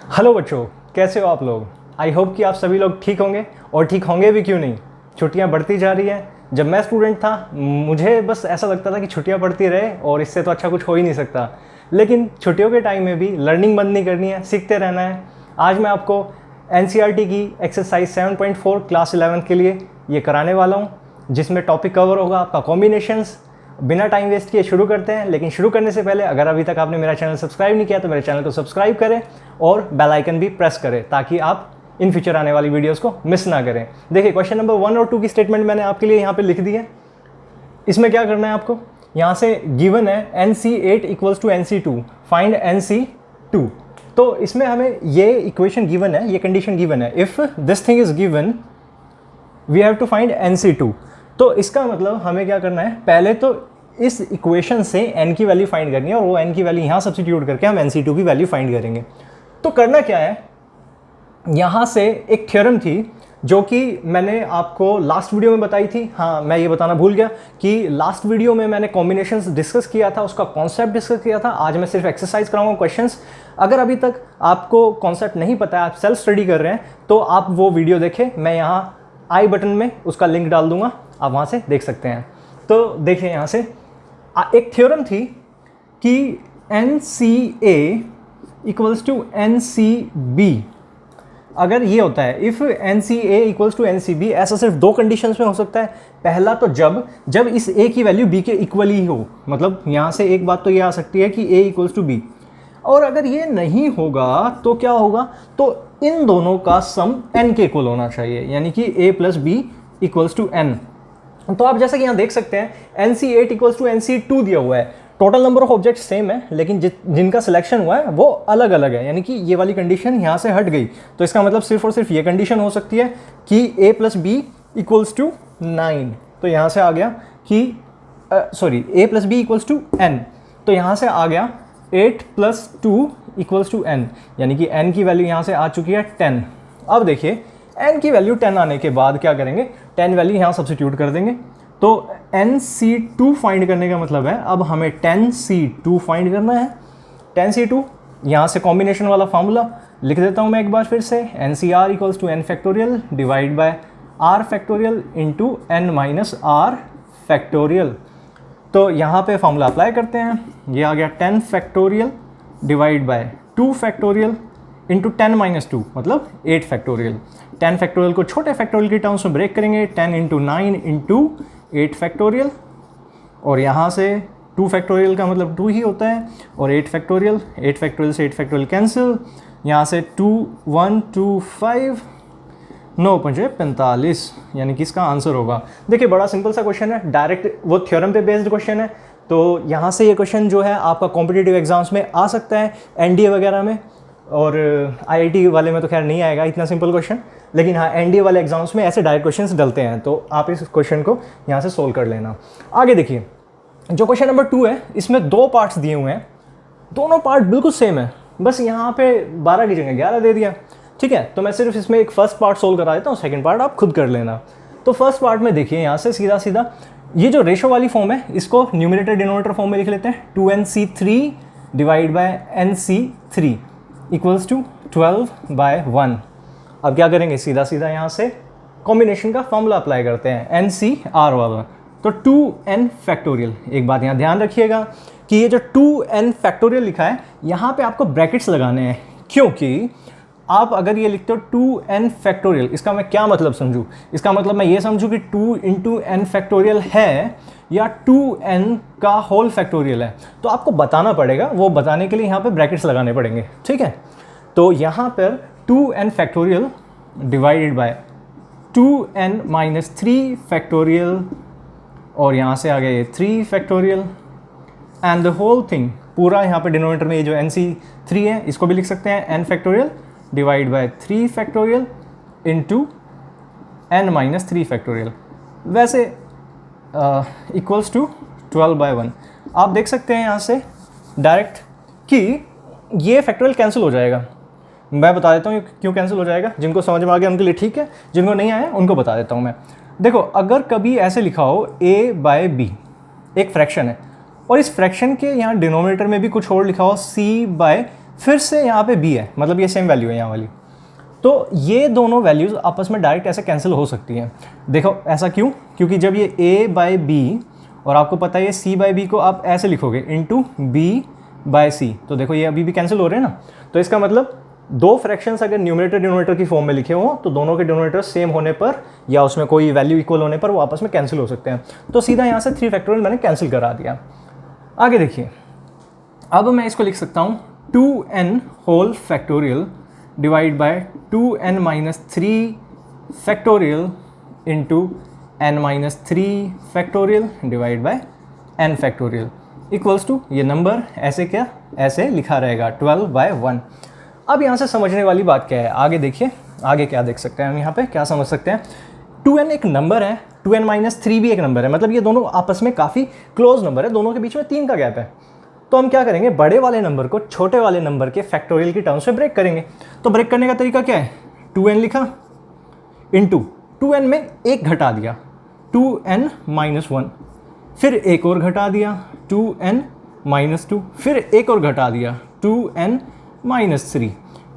Hello बच्चों, कैसे हो आप लोग। आई होप कि आप सभी लोग ठीक होंगे और ठीक होंगे भी क्यों नहीं। छुट्टियां बढ़ती जा रही हैं। जब मैं स्टूडेंट था मुझे बस ऐसा लगता था कि छुट्टियां पड़ती रहे और इससे तो अच्छा कुछ हो ही नहीं सकता। लेकिन छुट्टियों के टाइम में भी लर्निंग बंद नहीं करनी है, सीखते रहना है। आज मैं आपको NCERT की एक्सरसाइज 7.4 क्लास 11 के लिए ये कराने वाला हूँ, जिसमें टॉपिक कवर होगा आपका कॉम्बिनेशंस। बिना टाइम वेस्ट किए शुरू करते हैं, लेकिन शुरू करने से पहले अगर अभी तक आपने मेरा चैनल सब्सक्राइब नहीं किया तो मेरे चैनल को सब्सक्राइब करें और बेल आइकन भी प्रेस करें ताकि आप इन फ्यूचर आने वाली वीडियोस को मिस ना करें। देखिए, क्वेश्चन नंबर 1 और 2 की स्टेटमेंट मैंने आपके लिए यहाँ पे लिख दी है। इसमें क्या करना है आपको, यहाँ से गिवन है NC8 equals to NC2, find NC2। तो इसमें हमें ये इक्वेशन गिवन है, ये कंडीशन गिवन है, if this thing is given we have to find NC2। तो इसका मतलब हमें क्या करना है, पहले तो इस इक्वेशन से n की वैल्यू फाइंड करनी है और वो n की वैल्यू यहाँ सब्स्टिट्यूट करके हम NC2 की वैल्यू फाइंड करेंगे। तो करना क्या है, यहाँ से एक थ्योरम थी जो कि मैंने आपको लास्ट वीडियो में बताई थी। हाँ, मैं ये बताना भूल गया कि लास्ट वीडियो में मैंने कॉम्बिनेशंस डिस्कस किया था, उसका कॉन्सेप्ट डिस्कस किया था। आज मैं सिर्फ एक्सरसाइज कराऊंगा, क्वेश्चंस। अगर अभी तक आपको कॉन्सेप्ट नहीं पता है, आप सेल्फ स्टडी कर रहे हैं, तो आप वो वीडियो देखें। मैं यहाँ आई बटन में उसका लिंक डाल दूंगा, आप वहाँ से देख सकते हैं। तो देखिए, यहाँ से एक थ्योरम थी कि NCA इक्वल्स टू NCB। अगर ये होता है if NCA equals to NCB, ऐसा सिर्फ दो कंडीशंस में हो सकता है। पहला तो जब इस A की वैल्यू B के इक्वल ही हो, मतलब यहाँ से एक बात तो ये आ सकती है कि A इक्वल्स टू B। और अगर ये नहीं होगा तो क्या होगा, तो इन दोनों का सम n के इक्वल होना चाहिए, यानी कि A plus B equals to n। तो आप जैसा कि यहाँ देख सकते हैं NC8 इक्वल्स टू NC2 दिया हुआ है। Total number of object same है, लेकिन जिनका सिलेक्शन हुआ है वो अलग अलग है, यानी कि ये वाली कंडीशन यहाँ से हट गई। तो इसका मतलब सिर्फ और सिर्फ ये कंडीशन हो सकती है कि A plus B equals to 9। तो यहाँ से आ गया कि A plus B equals to n। तो यहाँ से आ गया 8 प्लस 2 इक्वल्स टू n, यानी कि n की वैल्यू यहाँ से आ चुकी है 10। अब देखिए, n की वैल्यू 10 आने के बाद क्या करेंगे, 10 वैल्यू यहाँ सब्स्टिट्यूट कर देंगे। तो NC2 फाइंड करने का मतलब है अब हमें 10C2 फाइंड करना है। 10C2 यहाँ से कॉम्बिनेशन वाला फार्मूला लिख देता हूँ मैं एक बार फिर से। NCR equals to n factorial divide by r factorial into n minus r factorial. तो यहाँ पे फार्मूला अप्लाई करते हैं। ये आ गया 10 factorial divide bye 2 factorial into 10 minus 2, मतलब 8 फैक्टोरियल। 10 फैक्टोरियल को छोटे फैक्टोरियल की टर्म्स में ब्रेक करेंगे, 10 इंटू 9 इंटू 8 फैक्टोरियल। और यहाँ से 2 फैक्टोरियल का मतलब 2 ही होता है, और 8 फैक्टोरियल से 8 फैक्टोरियल कैंसिल। यहाँ से 2 1 2 5 9 5 45, यानी कि इसका आंसर होगा। देखिए, बड़ा सिंपल सा क्वेश्चन है, डायरेक्ट वो थ्योरम पे बेस्ड क्वेश्चन है। तो यहाँ से ये क्वेश्चन जो है आपका कॉम्पिटिटिव एग्जाम्स में आ सकता है, NDA वगैरह में, और IIT वाले में तो खैर नहीं आएगा इतना सिंपल क्वेश्चन, लेकिन हाँ NDA वाले एग्जाम्स में ऐसे डायरेक्ट क्वेश्चंस डलते हैं। तो आप इस क्वेश्चन को यहाँ से सोल्व कर लेना। आगे देखिए, जो क्वेश्चन नंबर 2 है, इसमें 2 पार्ट्स दिए हुए हैं, दोनों पार्ट बिल्कुल सेम है, बस यहाँ पे 12 की जगह 11 दे दिया। ठीक है, तो मैं सिर्फ इसमें एक फर्स्ट पार्ट सोल्व करा देता हूँ, सेकेंड पार्ट आप खुद कर लेना। तो फर्स्ट पार्ट में देखिए, यहाँ से सीधा सीधा ये जो रेशो वाली फॉर्म है, इसको न्यूमरेटर डिनोमिनेटर फॉर्म में लिख लेते हैं। 2NC3 divide by NC3 equals to 12/1। अब क्या करेंगे, सीधा सीधा यहाँ से कॉम्बिनेशन का फॉर्मूला अप्लाई करते हैं, NCR वाला। तो 2n फैक्टोरियल, एक बात यहाँ ध्यान रखिएगा कि ये जो 2n फैक्टोरियल लिखा है, यहाँ पे आपको ब्रैकेट्स लगाने हैं, क्योंकि आप अगर ये लिखते हो 2n फैक्टोरियल, इसका मैं क्या मतलब समझूँ, इसका मतलब मैं ये समझूँ कि 2 इंटू n फैक्टोरियल है या 2n का होल फैक्टोरियल है। तो आपको बताना पड़ेगा, वो बताने के लिए यहाँ पे ब्रैकेट्स लगाने पड़ेंगे। ठीक है, तो यहाँ पर 2n factorial divided by 2n minus 3 factorial, और यहाँ से आ गया ये 3 factorial and the whole thing पूरा। यहाँ पे डिनोमिनेटर में ये जो NC3 है, इसको भी लिख सकते हैं n factorial divide bye 3 factorial into n minus 3 factorial, वैसे इक्वल्स टू 12/1। आप देख सकते हैं यहाँ से डायरेक्ट कि ये फैक्टोरियल कैंसिल हो जाएगा। मैं बता देता हूँ क्यों कैंसिल हो जाएगा, जिनको समझ में आ गया उनके लिए ठीक है, जिनको नहीं आया उनको बता देता हूँ मैं। देखो, अगर कभी ऐसे लिखा हो A/B, एक फ्रैक्शन है, और इस फ्रैक्शन के यहाँ डिनोमिनेटर में भी कुछ और लिखा हो C/3, फिर से यहाँ पे b है, मतलब ये सेम वैल्यू है यहाँ वाली। तो ये दोनों वैल्यूज़ आपस में डायरेक्ट ऐसे कैंसिल हो सकती हैं। देखो ऐसा क्यों? क्योंकि जब ये a बाई बी, और आपको पता है ये c बाई बी को आप ऐसे लिखोगे इंटू b बाय c, तो देखो ये अभी भी कैंसिल हो रहे हैं ना। तो इसका मतलब दो फ्रैक्शंस अगर न्यूमरेटर डिनोमिनेटर की फॉर्म में लिखे हो तो दोनों के डिनोमिनेटर सेम होने पर या उसमें कोई वैल्यू इक्वल होने पर वो आपस में कैंसिल हो सकते हैं। तो सीधा यहाँ से 3 फैक्टोरियल मैंने कैंसिल करा दिया। आगे देखिए, अब मैं इसको लिख सकता हूँ 2n whole factorial divide by 2n minus 3 factorial into n minus 3 factorial divide by n factorial equals to ये नंबर ऐसे क्या ऐसे लिखा रहेगा 12/1। अब यहाँ से समझने वाली बात क्या है, आगे देखिए, आगे क्या देख सकते हैं हम यहाँ पे क्या समझ सकते हैं। 2n एक नंबर है, 2n माइनस 3 भी एक नंबर है, मतलब ये दोनों आपस में काफ़ी क्लोज नंबर है, दोनों के बीच में 3 का गैप है। तो हम क्या करेंगे, बड़े वाले नंबर को छोटे वाले नंबर के फैक्टोरियल की टर्म्स में ब्रेक करेंगे। तो ब्रेक करने का तरीका क्या है, 2n लिखा इंटू 2n में एक घटा दिया 2n माइनस 1, फिर एक और घटा दिया 2n माइनस 2, फिर एक और घटा दिया 2n माइनस 3।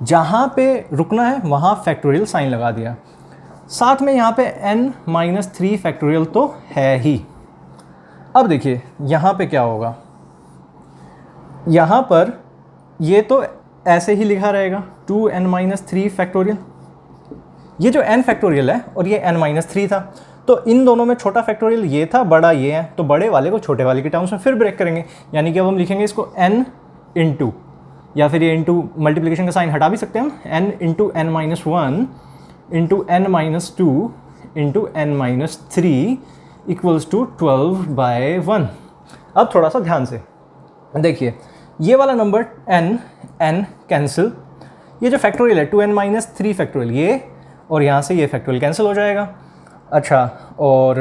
जहाँ पे रुकना है वहाँ फैक्टोरियल साइन लगा दिया, साथ में यहाँ पे n माइनस 3 फैक्टोरियल तो है ही। अब देखिए यहाँ पे क्या होगा, यहाँ पर ये तो ऐसे ही लिखा रहेगा 2n माइनस 3 फैक्टोरियल, ये जो n फैक्टोरियल है और ये n माइनस 3 था, तो इन दोनों में छोटा फैक्टोरियल ये था, बड़ा ये है, तो बड़े वाले को छोटे वाले के टर्म्स में फिर ब्रेक करेंगे। यानी कि अब हम लिखेंगे इसको n इंटू, या फिर ये इंटू मल्टीप्लिकेशन का साइन हटा भी सकते हैं हम, n into n minus 1 into n minus 2 into n minus 3 equals to 12/1। अब थोड़ा सा ध्यान से देखिए, ये वाला नंबर n कैंसिल, ये जो फैक्टोरियल है 2n माइनस 3 फैक्टोरियल ये, और यहाँ से ये फैक्टोरियल कैंसिल हो जाएगा। अच्छा, और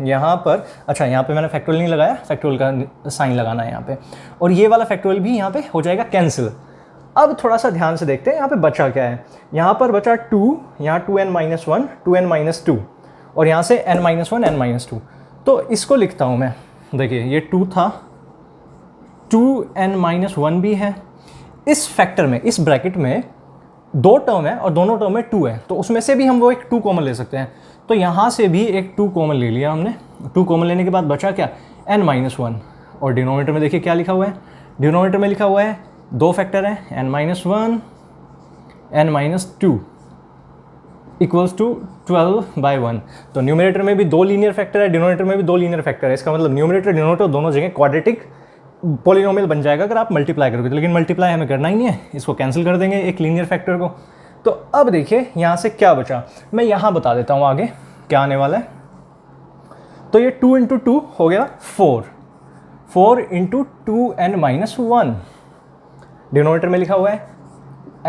यहाँ पर, अच्छा यहाँ पे मैंने फैक्टोरियल नहीं लगाया, फैक्टोरियल का साइन लगाना है यहाँ पे, और ये वाला फैक्टोरियल भी यहाँ पे हो जाएगा कैंसिल। अब थोड़ा सा ध्यान से देखते हैं यहाँ पे बचा क्या है, यहाँ पर बचा 2, यहाँ 2n माइनस 1 2n माइनस 2, और यहाँ से n माइनस 1 n माइनस 2। तो इसको लिखता हूँ मैं, देखिए ये 2 था, 2n माइनस 1 भी है, इस फैक्टर में, इस ब्रैकेट में 2 टर्म है और दोनों टर्म में 2 है, तो उसमें से भी हम वो एक 2 कॉमन ले सकते हैं। तो यहाँ से भी एक 2 कॉमन ले लिया हमने, 2 कॉमन लेने के बाद बचा क्या, n माइनस 1, और डिनोमिनेटर में देखिए क्या लिखा हुआ है, डिनोमिनेटर में लिखा हुआ है 2 फैक्टर है n minus 1 n minus 2 equals to 12/1। तो न्यूमरेटर में भी 2 लीनियर फैक्टर है, डिनोमिनेटर में भी 2 लीनियर फैक्टर है, इसका मतलब न्यूमरेटर डिनोमिनेटर दोनों जगह क्वाड्रेटिक पॉलिनोमियल बन जाएगा अगर आप मल्टीप्लाई करोगे। तो लेकिन मल्टीप्लाई हमें करना ही नहीं है, इसको कैंसिल कर देंगे एक लीनियर फैक्टर को। तो अब देखिए यहाँ से क्या बचा, मैं यहाँ बता देता हूँ आगे क्या आने वाला है। तो ये 2 इंटू 2 हो गया 4 इंटू 2n माइनस 1, डिनोमिनेटर में लिखा हुआ है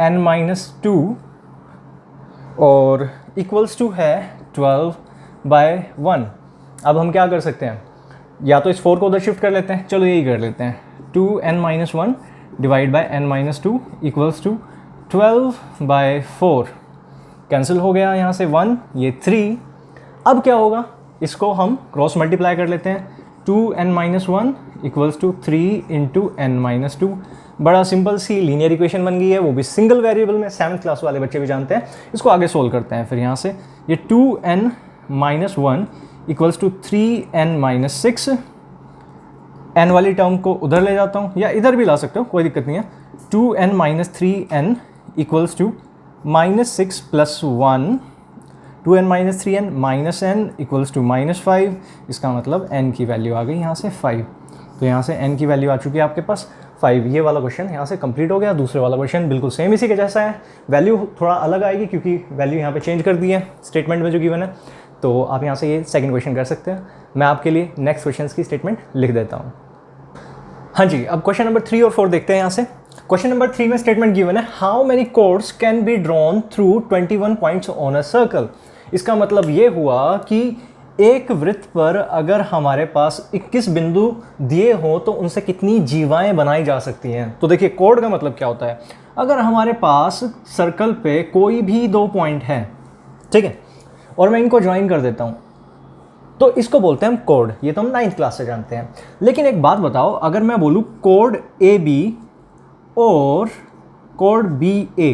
n माइनस 2, और इक्वल्स टू है 12/1। अब हम क्या कर सकते हैं, या तो इस 4 को उधर शिफ्ट कर लेते हैं, चलो यही कर लेते हैं, 2n minus 1 divide by n minus 2 equals to 12/4। Cancel हो गया यहाँ से 1, ये 3। अब क्या होगा, इसको हम क्रॉस मल्टीप्लाई कर लेते हैं, 2n minus 1 equals to 3 into n minus 2। बड़ा सिंपल सी लीनियर इक्वेशन बन गई है, वो भी सिंगल वेरिएबल में, 7th क्लास वाले बच्चे भी जानते हैं। इसको आगे सोल्व करते हैं फिर यहाँ से, ये 2n minus 1 equals to 3n minus 6, n वाली टर्म को उधर ले जाता हूँ, या इधर भी ला सकते हो, कोई दिक्कत नहीं है, 2n minus 3n equals to minus 6 plus 1, 2n minus 3n minus n equals to minus 5। इसका मतलब n की वैल्यू आ गई यहाँ से 5। तो यहाँ से n की वैल्यू आ चुकी है आपके पास 5। ये वाला क्वेश्चन यहाँ से कंप्लीट हो गया। दूसरे वाला क्वेश्चन बिल्कुल सेम इसी के जैसा है, वैल्यू थोड़ा अलग आएगी क्योंकि वैल्यू यहाँ पे चेंज कर दी है स्टेटमेंट में जो गिवन है। तो आप यहाँ से ये सेकंड क्वेश्चन कर सकते हैं। मैं आपके लिए नेक्स्ट क्वेश्चन की स्टेटमेंट लिख देता हूँ। हाँ जी, अब क्वेश्चन नंबर 3 और 4 देखते हैं यहाँ से। क्वेश्चन नंबर 3 में स्टेटमेंट गिवन है, how many chords can be drawn through 21 points on a circle. इसका मतलब ये हुआ कि एक वृत्त पर अगर हमारे पास 21 बिंदु दिए हो तो उनसे कितनी जीवाएं बनाई जा सकती हैं। तो देखिए कोड का मतलब क्या होता है, अगर हमारे पास सर्कल पे कोई भी 2 पॉइंट है, ठीक है, और मैं इनको ज्वाइन कर देता हूँ तो इसको बोलते हैं हम कोड। ये तो हम 9th क्लास से जानते हैं। लेकिन एक बात बताओ, अगर मैं बोलूँ कोड AB और कोड बी ए।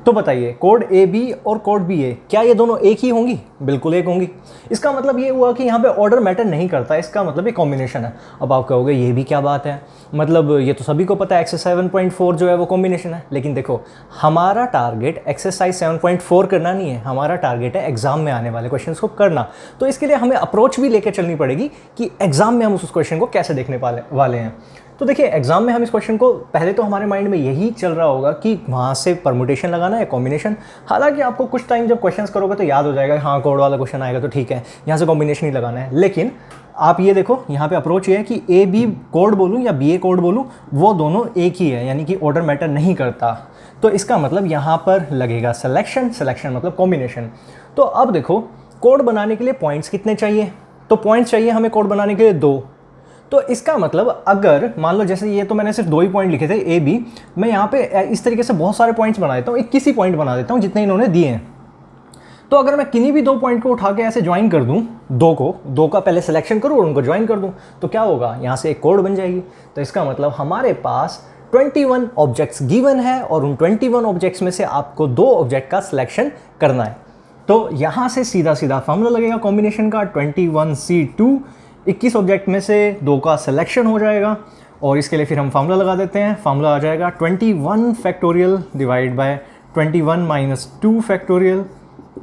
तो बताइए कोड ए बी और कोड बी ए, क्या ये दोनों एक ही होंगी? बिल्कुल एक होंगी। इसका मतलब ये हुआ कि यहाँ पे ऑर्डर मैटर नहीं करता, इसका मतलब ये कॉम्बिनेशन है। अब आप कहोगे ये भी क्या बात है, मतलब ये तो सभी को पता है एक्सरसाइज 7.4 जो है वो कॉम्बिनेशन है। लेकिन देखो हमारा टारगेट एक्सरसाइज 7.4 करना नहीं है, हमारा टारगेट है एग्जाम में आने वाले क्वेश्चन को करना। तो इसके लिए हमें अप्रोच भी लेकर चलनी पड़ेगी कि एग्जाम में हम उस क्वेश्चन को कैसे देखने वाले हैं। तो देखिए एग्जाम में हम इस क्वेश्चन को, पहले तो हमारे माइंड में यही चल रहा होगा कि वहाँ से परमुटेशन लगाना है, कॉम्बिनेशन। हालांकि आपको कुछ टाइम जब क्वेश्चंस करोगे तो याद हो जाएगा, हाँ कोड वाला क्वेश्चन आएगा तो ठीक है, यहाँ से कॉम्बिनेशन ही लगाना है। लेकिन आप ये देखो यहाँ पे अप्रोच ये है कि ए बी कोड बोलूँ या बी ए कोड बोलूँ, वो दोनों एक ही है, यानी कि ऑर्डर मैटर नहीं करता। तो इसका मतलब यहाँ पर लगेगा सिलेक्शन, सिलेक्शन मतलब कॉम्बिनेशन। तो अब देखो कोड बनाने के लिए पॉइंट्स कितने चाहिए? तो पॉइंट्स चाहिए हमें कोड बनाने के लिए 2। तो इसका मतलब अगर मान लो जैसे ये तो मैंने सिर्फ 2 ही पॉइंट लिखे थे ए बी, मैं यहाँ पे इस तरीके से बहुत सारे पॉइंट्स बना देता हूँ, 21 ही पॉइंट बना देता हूँ जितने इन्होंने दिए हैं। तो अगर मैं किन्हीं भी 2 पॉइंट को उठा के ऐसे ज्वाइन कर दूँ, 2 का पहले सिलेक्शन करूँ और उनको ज्वाइन कर दूँ, तो क्या होगा, यहाँ से एक कोड बन जाएगी। तो इसका मतलब हमारे पास 21 ऑब्जेक्ट्स गिवन है और उन 21 ऑब्जेक्ट्स में से आपको 2 ऑब्जेक्ट का सिलेक्शन करना है। तो यहाँ से सीधा सीधा फॉर्मूला लगेगा कॉम्बिनेशन का 21C2, 21 ऑब्जेक्ट में से 2 का सिलेक्शन हो जाएगा। और इसके लिए फिर हम फार्मूला लगा देते हैं, फार्मूला आ जाएगा 21 factorial divide bye 21 minus 2 factorial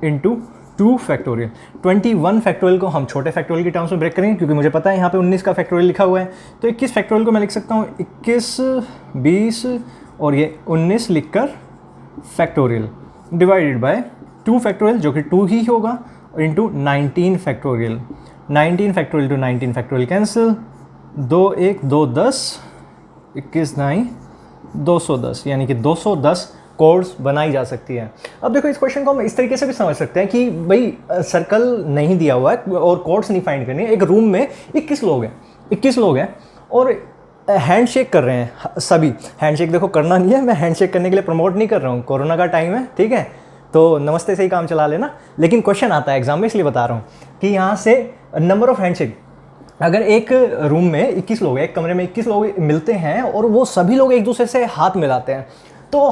into 2 factorial. 21 factorial को हम छोटे फैक्टोरियल की टर्म्स में ब्रेक करेंगे, क्योंकि मुझे पता है यहाँ पे 19 का फैक्टोरियल लिखा हुआ है। तो 21 फैक्टोरियल को मैं लिख सकता हूँ 21, 20 और ये 19 लिखकर फैक्टोरियल डिवाइडेड बाय 2 फैक्टोरियल जो कि 2 ही होगा, into 19 factorial. 19 factorial two 19 factorial cancel, 2 1 2 10, 21 9 210, यानी कि 210 कोड्स बनाई जा सकती है। अब देखो इस क्वेश्चन को हम इस तरीके से भी समझ सकते हैं कि भाई सर्कल नहीं दिया हुआ है और कोड्स नहीं फाइंड करनी है। एक रूम में 21 लोग हैं और हैंडशेक कर रहे हैं सभी। हैंडशेक देखो करना नहीं है, मैं हैंडशेक करने के लिए प्रमोट नहीं कर रहा हूँ, कोरोना का टाइम है, ठीक है, तो नमस्ते से ही काम चला लेना। लेकिन क्वेश्चन आता है एग्जाम में, इसलिए बता रहा हूँ कि यहाँ से नंबर ऑफ हैंडशेक, अगर एक रूम में 21 लोग हैं, एक कमरे में 21 लोग मिलते हैं और वो सभी लोग एक दूसरे से हाथ मिलाते हैं, तो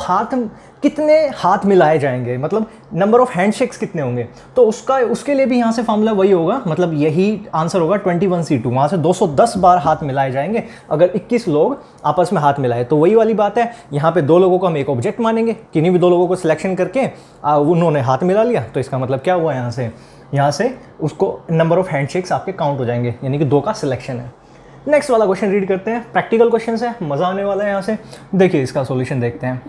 कितने हाथ मिलाए जाएंगे, मतलब नंबर ऑफ हैंडशेक्स कितने होंगे। तो उसके लिए भी यहाँ से फॉर्मूला वही होगा, मतलब यही आंसर होगा 21C2। वहाँ से 210 बार हाथ मिलाए जाएंगे अगर 21 लोग आपस में हाथ मिलाए। तो वही वाली बात है, यहाँ पे 2 लोगों को हम एक ऑब्जेक्ट मानेंगे, किन्हीं भी 2 लोगों को सिलेक्शन करके उन्होंने हाथ मिला लिया। तो इसका मतलब क्या हुआ, यहाँ से उसको नंबर ऑफ हैंडशेक्स आपके काउंट हो जाएंगे, यानी कि 2 का सिलेक्शन है। नेक्स्ट वाला क्वेश्चन रीड करते हैं, प्रैक्टिकल क्वेश्चन है, मज़ा आने वाला है यहाँ से। देखिए इसका सॉल्यूशन देखते हैं।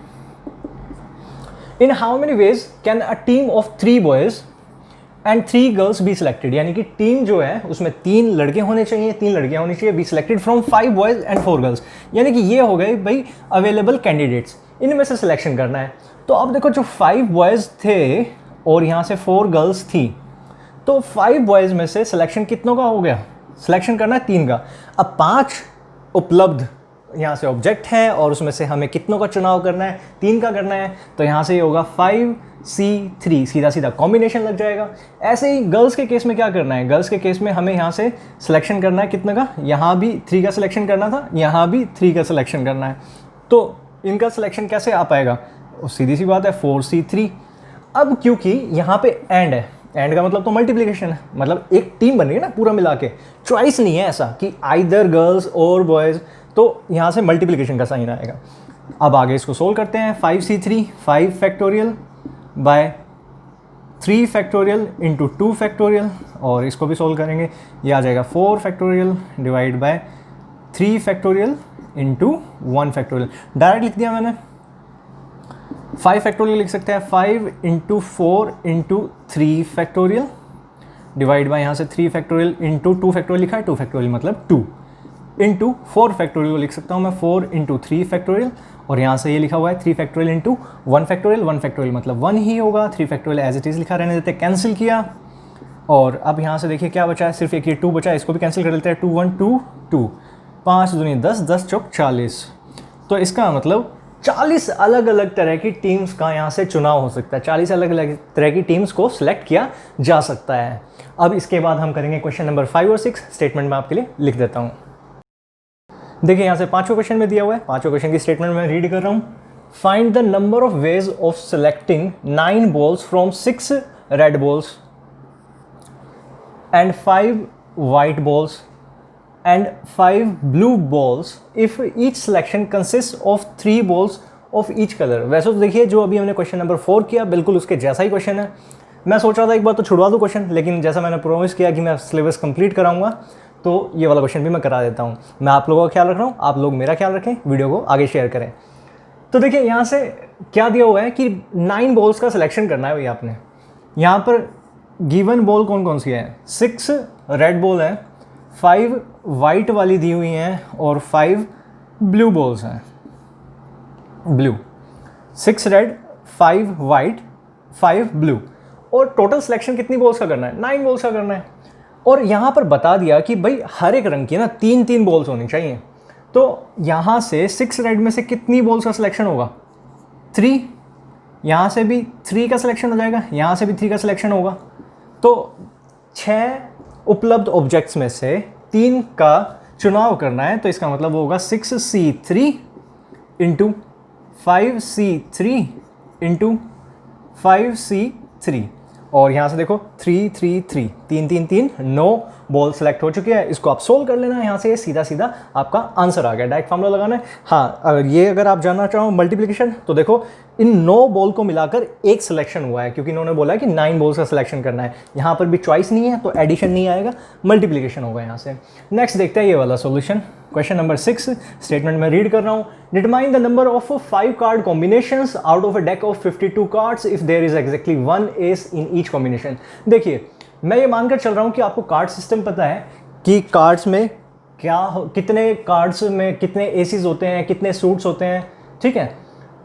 इन how many ways can a team of 3 boys and 3 girls be selected, यानी कि टीम जो है उसमें 3 लड़के होने चाहिए, 3 लड़कियां होनी चाहिए, be selected from 5 boys and 4 girls, यानी कि ये हो गए भाई अवेलेबल कैंडिडेट्स, इनमें से सिलेक्शन करना है। तो अब देखो जो 5 बॉयज़ थे और यहाँ से 4 गर्ल्स थी, तो 5 बॉयज़ में से सिलेक्शन कितनों का हो गया, सिलेक्शन करना है 3 का। अब 5 उपलब्ध यहाँ से ऑब्जेक्ट हैं और उसमें से हमें कितनों का चुनाव करना है, 3 का करना है। तो यहाँ से ये होगा 5C3, सीधा सीधा कॉम्बिनेशन लग जाएगा। ऐसे ही गर्ल्स के केस में क्या करना है, गर्ल्स के केस में हमें यहाँ से सिलेक्शन करना है कितने का, यहाँ भी 3 का सिलेक्शन करना था, यहाँ भी 3 का सिलेक्शन करना है। तो इनका सिलेक्शन कैसे आ पाएगा, सीधी सी बात है 4C3। अब क्योंकि यहाँ पे एंड है, एंड का मतलब तो मल्टीप्लिकेशन है, मतलब एक टीम बन रही है ना पूरा मिला के, चॉइस नहीं है ऐसा कि आइदर गर्ल्स और बॉयज़, तो यहाँ से मल्टीप्लिकेशन का साइन आएगा। अब आगे इसको सोल्व करते हैं, 5C3 5 factorial by 3 factorial into 2 factorial, और इसको भी सोल्व करेंगे, ये आ जाएगा 4 factorial divide bye 3 factorial into 1 factorial. Direct लिख दिया मैंने, 5 फैक्टोरियल लिख सकते हैं, 5 into 4 into 3 factorial divide bye यहाँ से 3 फैक्टोरियल इंटू 2 फैक्टोरियल लिखा है, 2 फैक्टोरियल मतलब 2 इंटू 4 फैक्टोरियल को लिख सकता हूँ मैं 4 इंटू 3 फैक्टोरियल, और यहाँ से ये लिखा हुआ है 3 फैक्टोरियल इंटू 1 फैक्टोरियल, 1 फैक्टोरियल मतलब 1 ही होगा, 3 फैक्टोरियल एज इट इज़ लिखा रहने देते, कैंसिल किया। और अब यहाँ से देखिए क्या बचा है, सिर्फ एक ये 2 बचा है, इसको भी कैंसिल कर देते हैं, 2 1 2 2, 5 दूनी 10, 10 चौक 40। तो इसका मतलब 40 अलग अलग तरह की टीम्स का यहाँ से चुनाव हो सकता है, 40 अलग अलग तरह की टीम्स को सिलेक्ट किया जा सकता है। अब इसके बाद हम करेंगे क्वेश्चन नंबर 5 और 6, स्टेटमेंट में आपके लिए लिख देता हूँ। देखिए यहाँ से 5वें क्वेश्चन में दिया हुआ है, 5वें क्वेश्चन की स्टेटमेंट में रीड कर रहा हूँ। Find the number of ways of selecting 9 balls from 6 red balls and 5 white balls and 5 blue balls if each selection consists of 3 balls of each color। वैसे तो देखिए जो अभी हमने क्वेश्चन नंबर 4 किया बिल्कुल उसके जैसा ही क्वेश्चन है। मैं सोच रहा था एक बार तो छुड़वा दूँ क्वेश्चन, लेकिन जैसा मैंने प्रॉमिस किया कि मैं सिलेबस कंप्लीट कराऊंगा तो ये वाला क्वेश्चन भी मैं करा देता हूँ। मैं आप लोगों का ख्याल रख रहा हूँ, आप लोग मेरा ख्याल रखें, वीडियो को आगे शेयर करें। तो देखिए यहाँ से क्या दिया हुआ है कि 9 बॉल्स का सिलेक्शन करना है भैया आपने। यहाँ पर गिवन बॉल कौन कौन सी है, 6 रेड बॉल है, 5 वाइट वाली दी हुई हैं और 5 ब्लू बॉल्स हैं। ब्लू 6 रेड 5 वाइट 5 ब्लू, और टोटल सिलेक्शन कितनी बॉल्स का करना है, 9 बॉल्स का करना है। और यहाँ पर बता दिया कि भाई हर एक रंग की ना 3-3 बॉल्स होनी चाहिए। तो यहाँ से 6 रेड में से कितनी बॉल्स का सिलेक्शन होगा, 3। यहाँ से भी 3 का सिलेक्शन हो जाएगा, यहाँ से भी 3 का सिलेक्शन होगा। तो 6 उपलब्ध ऑब्जेक्ट्स में से 3 का चुनाव करना है, तो इसका मतलब होगा 6C3 into 5C3 into 5C3, और यहाँ से देखो 3 3 3 3 3 3 9 बॉल सेलेक्ट हो चुकी है। इसको आप सोल्व कर लेना है, यहाँ से सीधा सीधा आपका आंसर आ गया। डायरेक्ट फार्मूला लगाना है। हाँ, अगर आप जानना चाहो मल्टीप्लिकेशन, तो देखो इन 9 बॉल को मिलाकर एक सिलेक्शन हुआ है, क्योंकि इन्होंने बोला है कि 9 बॉल्स का सिलेक्शन करना है। यहाँ पर भी चॉइस नहीं है तो एडिशन नहीं आएगा, मल्टीप्लिकेशन होगा यहाँ से। नेक्स्ट देखते हैं ये वाला सॉल्यूशन। क्वेश्चन नंबर 6 स्टेटमेंट में रीड कर रहा हूँ। Determine the number of 5 card combinations out of a deck of 52 cards if there is exactly 1 ace in each combination. देखिए मैं ये मानकर चल रहा हूँ कि आपको कार्ड सिस्टम पता है कि कार्ड्स में कितने कार्ड्स में कितने एसीज होते हैं, कितने सूट्स होते हैं, ठीक है।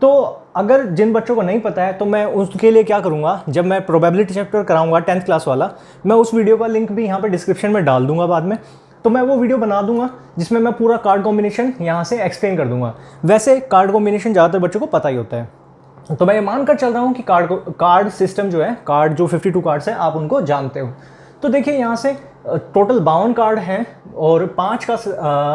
तो अगर जिन बच्चों को नहीं पता है तो मैं उसके लिए क्या करूँगा, जब मैं प्रोबेबिलिटी चैप्टर कराऊंगा 10th क्लास वाला, मैं उस वीडियो का लिंक भी यहाँ पर डिस्क्रिप्शन में डाल दूंगा बाद में। तो मैं वो वीडियो बना दूंगा जिसमें मैं पूरा कार्ड कॉम्बिनेशन यहाँ से एक्सप्लेन कर दूंगा। वैसे कार्ड कॉम्बिनेशन ज़्यादातर बच्चों को पता ही होता है, तो मैं ये मानकर चल रहा हूँ कि कार्ड सिस्टम जो है, कार्ड जो 52 कार्ड्स हैं आप उनको जानते हो। तो देखिए यहाँ से टोटल 52 कार्ड हैं और 5 का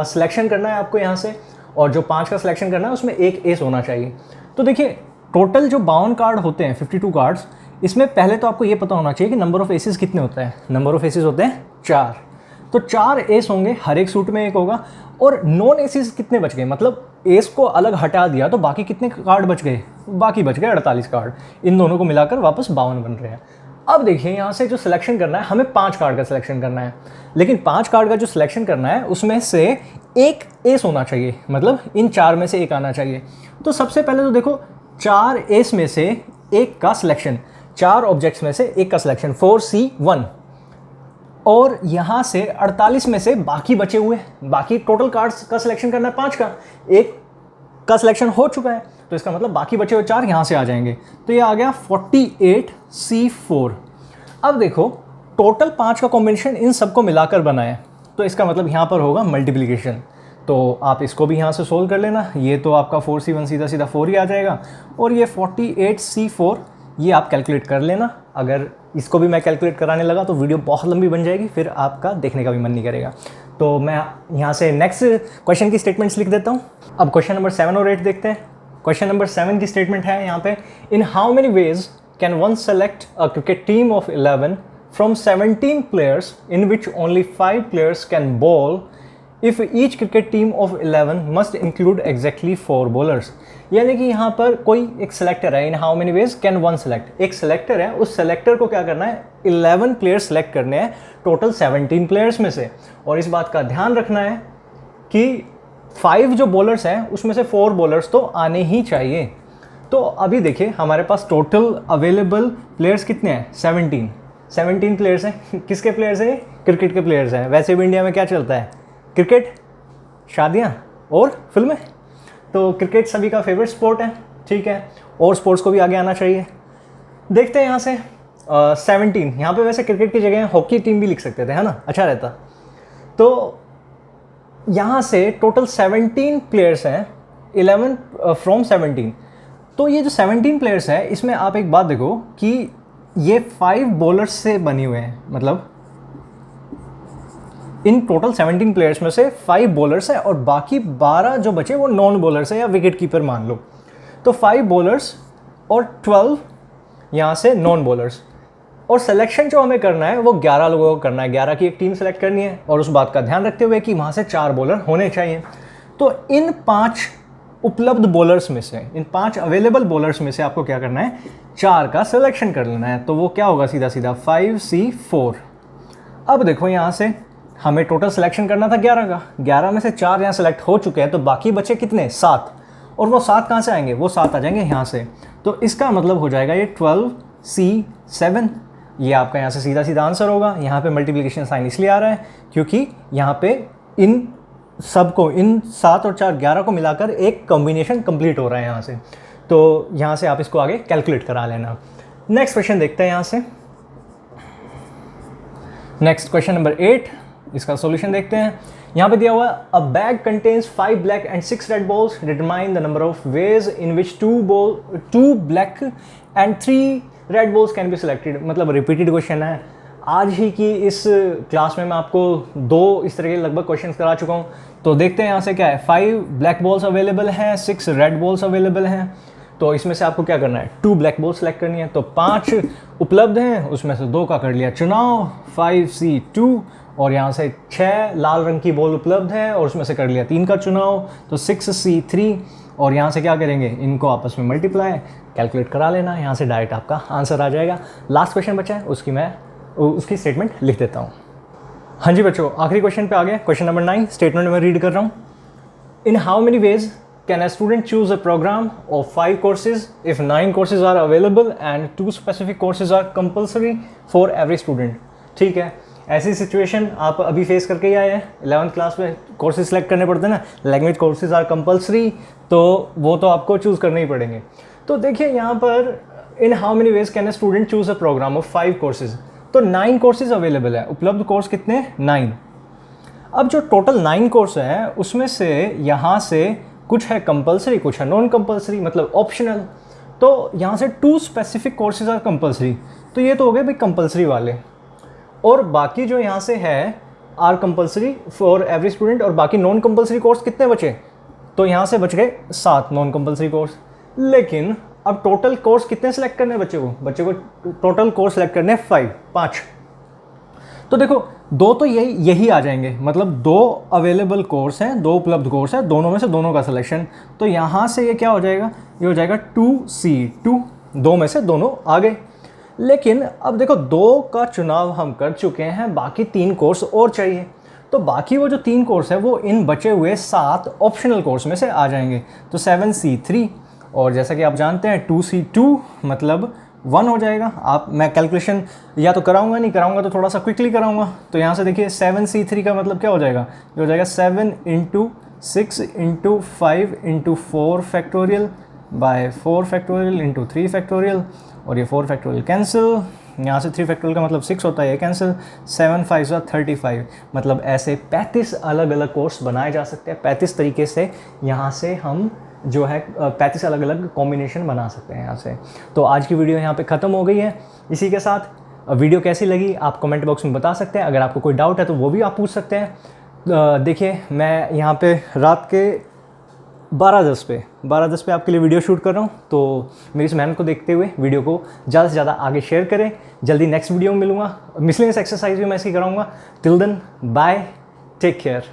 सिलेक्शन करना है आपको यहाँ से, और जो 5 का सिलेक्शन करना है उसमें एक एस होना चाहिए। तो देखिए टोटल जो 52 कार्ड होते हैं 52 कार्ड्स, इसमें पहले तो आपको ये पता होना चाहिए कि नंबर ऑफ एसेस कितने होते हैं। नंबर ऑफ एसेस होते हैं 4, तो 4 एस होंगे, हर एक सूट में एक होगा। और नॉन एसेस कितने बच गए, मतलब एस को अलग हटा दिया तो बाकी कितने कार्ड बच गए, बाकी बच गए 48 कार्ड। इन दोनों को मिलाकर वापस 52 बन रहे हैं। अब देखिए यहाँ से जो सिलेक्शन करना है, हमें 5 कार्ड का सिलेक्शन करना है, लेकिन 5 कार्ड का जो सिलेक्शन करना है उसमें से एक एस होना चाहिए, मतलब इन 4 में से एक आना चाहिए। तो सबसे पहले तो देखो 4 एस में से एक का सिलेक्शन, 4 ऑब्जेक्ट्स में से एक का सिलेक्शन 4C1, और यहाँ से 48 में से बाकी बचे हुए, बाकी टोटल कार्ड्स का सिलेक्शन करना है 5 का, एक का सिलेक्शन हो चुका है, तो इसका मतलब बाकी बचे हुए 4 यहाँ से आ जाएंगे। तो ये आ गया 48C4। अब देखो टोटल 5 का कॉम्बिनेशन इन सबको मिलाकर बना है, तो इसका मतलब यहाँ पर होगा मल्टीप्लिकेशन। तो आप इसको भी यहाँ से सोल्व कर लेना। ये तो आपका 4C1 सीधा सीधा 4 ही आ जाएगा, और ये 48C4 ये आप कैलकुलेट कर लेना। अगर इसको भी मैं कैलकुलेट कराने लगा तो वीडियो बहुत लंबी बन जाएगी, फिर आपका देखने का भी मन नहीं करेगा। तो मैं यहाँ से नेक्स्ट क्वेश्चन की स्टेटमेंट्स लिख देता हूँ। अब क्वेश्चन नंबर 7 और 8 देखते हैं। क्वेश्चन नंबर 7 की स्टेटमेंट है यहाँ पे, इन how many ways can one select a cricket team of 11 from 17 players in which only 5 players can ball if each cricket team of 11 must include exactly 4 bowlers. यानी कि यहाँ पर कोई एक सेलेक्टर है, इन how many ways can one select, एक selector है, उस सेलेक्टर को क्या करना है, 11 प्लेयर्स सेलेक्ट करने हैं टोटल 17 प्लेयर्स में से। और इस बात का ध्यान रखना है कि 5 जो बॉलर्स हैं उसमें से 4 बॉलर्स तो आने ही चाहिए। तो अभी देखिए हमारे पास टोटल अवेलेबल प्लेयर्स कितने हैं, 17 प्लेयर्स हैं। किसके प्लेयर्स हैं, क्रिकेट के प्लेयर्स हैं। वैसे भी इंडिया में क्या चलता है, क्रिकेट, शादियाँ और फिल्में, तो क्रिकेट सभी का फेवरेट स्पोर्ट है, ठीक है, और स्पोर्ट्स को भी आगे आना चाहिए। देखते हैं यहाँ से 17, यहाँ पे वैसे क्रिकेट की जगह हॉकी टीम भी लिख सकते थे, है ना, अच्छा रहता। तो यहाँ से टोटल 17 प्लेयर्स हैं, 11 फ्रॉम 17। तो ये जो 17 प्लेयर्स हैं इसमें आप एक बात देखो कि ये 5 बॉलर्स से बने हुए हैं, मतलब इन टोटल 17 प्लेयर्स में से 5 बॉलर्स हैं और बाकी 12 जो बचे वो नॉन बॉलर्स हैं या विकेट कीपर मान लो। तो 5 बॉलर्स और 12 यहाँ से नॉन बॉलर्स। और सिलेक्शन जो हमें करना है वो 11 लोगों को करना है, 11 की एक टीम सेलेक्ट करनी है, और उस बात का ध्यान रखते हुए कि वहाँ से 4 बॉलर होने चाहिए। तो इन 5 उपलब्ध बॉलर्स में से, इन 5 अवेलेबल बॉलर्स में से आपको क्या करना है, 4 का सिलेक्शन कर लेना है। तो वो क्या होगा, सीधा सीधा 5C4। अब देखो यहाँ से हमें टोटल सिलेक्शन करना था 11 का, 11 में से 4 यहाँ सेलेक्ट हो चुके हैं, तो बाकी बचे कितने, 7। और वो 7 कहाँ से आएंगे, वो 7 आ जाएंगे यहाँ से। तो इसका मतलब हो जाएगा ये 12C7। ये आपका यहाँ से सीधा सीधा आंसर होगा। यहाँ पे मल्टीप्लिकेशन साइन इसलिए आ रहा है क्योंकि यहाँ पे इन सबको, इन 7 और 4 11 को मिलाकर एक कॉम्बिनेशन कंप्लीट हो रहा है यहाँ से। तो यहाँ से आप इसको आगे कैलकुलेट करा लेना। नेक्स्ट क्वेश्चन देखते हैं यहाँ से। नेक्स्ट क्वेश्चन नंबर 8, इसका सॉल्यूशन देखते हैं। यहाँ पे दिया हुआ है अ bag contains 5 black and 6 red balls, determine the number of ways in which 2 black and 3 red balls can be selected. मतलब रिपीटेड क्वेश्चन है। आज ही की इस क्लास में मैं आपको 2 इस तरह के लगभग क्वेश्चन करा चुका हूँ। तो देखते हैं यहाँ से क्या है, 5 ब्लैक बॉल्स अवेलेबल हैं, 6 रेड बॉल्स अवेलेबल हैं। तो इसमें से आपको क्या करना है, 2 ब्लैक बॉल सेलेक्ट करनी है। तो 5 उपलब्ध हैं, उसमें से 2 का कर लिया चुनाव, 5C2। और यहाँ से 6 लाल रंग की बॉल उपलब्ध है और उसमें से कर लिया 3 का चुनाव, तो 6C3। और यहाँ से क्या करेंगे, इनको आपस में मल्टीप्लाई कैलकुलेट करा लेना, यहाँ से डायरेक्ट आपका आंसर आ जाएगा। लास्ट क्वेश्चन बचा है, उसकी स्टेटमेंट लिख देता हूँ। हाँ जी बच्चों, आखिरी क्वेश्चन पे आ गए। क्वेश्चन नंबर 9, स्टेटमेंट में रीड कर रहा हूँ। In how many ways can a student choose a programme of 5 courses if 9 courses are available and 2 specific courses are compulsory for every student. ठीक है, ऐसी सिचुएशन आप अभी फेस करके ही आए हैं। 11th क्लास में कोर्सेज सेलेक्ट करने पड़ते हैं ना, लैंग्वेज कोर्सेज आर कंपल्सरी, तो वो तो आपको चूज़ करने ही पड़ेंगे। तो देखिए यहाँ पर in how many ways can a student choose a programme of 5 courses, तो 9 कोर्सेज अवेलेबल है। उपलब्ध कोर्स कितने, 9। अब जो टोटल 9 कोर्स है उसमें से यहाँ से कुछ है कंपल्सरी, कुछ है नॉन कंपल्सरी, मतलब ऑप्शनल। तो यहाँ से 2 स्पेसिफिक कोर्सेज आर कंपल्सरी, तो ये तो हो गए भाई कंपल्सरी वाले। और बाकी जो यहाँ से है are compulsory for every student, और बाकी नॉन कंपल्सरी कोर्स कितने बचे, तो यहाँ से बच गए 7 नॉन कंपल्सरी कोर्स। लेकिन अब टोटल कोर्स कितने सेलेक्ट करने हैं बच्चे को टोटल कोर्स सेलेक्ट करने हैं 5। तो देखो 2 तो यही आ जाएंगे, मतलब 2 अवेलेबल कोर्स हैं, 2 उपलब्ध कोर्स है, दोनों में से दोनों का सिलेक्शन। तो यहाँ से ये क्या हो जाएगा, ये हो जाएगा 2C2, 2 में से दोनों आ गए। लेकिन अब देखो 2 का चुनाव हम कर चुके हैं, बाकी 3 कोर्स और चाहिए। तो बाकी वो जो 3 कोर्स है वो इन बचे हुए 7 ऑप्शनल कोर्स में से आ जाएंगे। तो 7C3, और जैसा कि आप जानते हैं 2C2 मतलब 1 हो जाएगा। मैं कैलकुलेशन या तो कराऊंगा, नहीं कराऊंगा तो थोड़ा सा क्विकली कराऊंगा। तो यहाँ से देखिए 7C3 का मतलब क्या हो जाएगा, ये हो जाएगा 7 × 6 × 5 × 4 फैक्टोरियल बाय 4 फैक्टोरियल × 3 फैक्टोरियल, और ये 4 फैक्टोरियल कैंसिल, यहाँ से 3 फैक्टोरियल का मतलब 6 होता है, ये कैंसिल, 7 × 5 = 35। मतलब ऐसे 35 अलग अलग कोर्स बनाए जा सकते हैं। 35 तरीके से यहाँ से हम जो है 35 अलग अलग कॉम्बिनेशन बना सकते हैं यहाँ से। तो आज की वीडियो यहाँ पे ख़त्म हो गई है। इसी के साथ वीडियो कैसी लगी आप कमेंट बॉक्स में बता सकते हैं। अगर आपको कोई डाउट है तो वो भी आप पूछ सकते हैं। देखिए मैं यहाँ पे रात के 12:10 पे आपके लिए वीडियो शूट कर रहा हूँ। तो मेरी इस मेहनत को देखते हुए वीडियो को ज़्यादा से ज़्यादा आगे शेयर करें। जल्दी नेक्स्ट वीडियो में मिलूँगा। मिसलेनियस एक्सरसाइज भी मैं इसकी कराऊँगा। Till then bye, take care.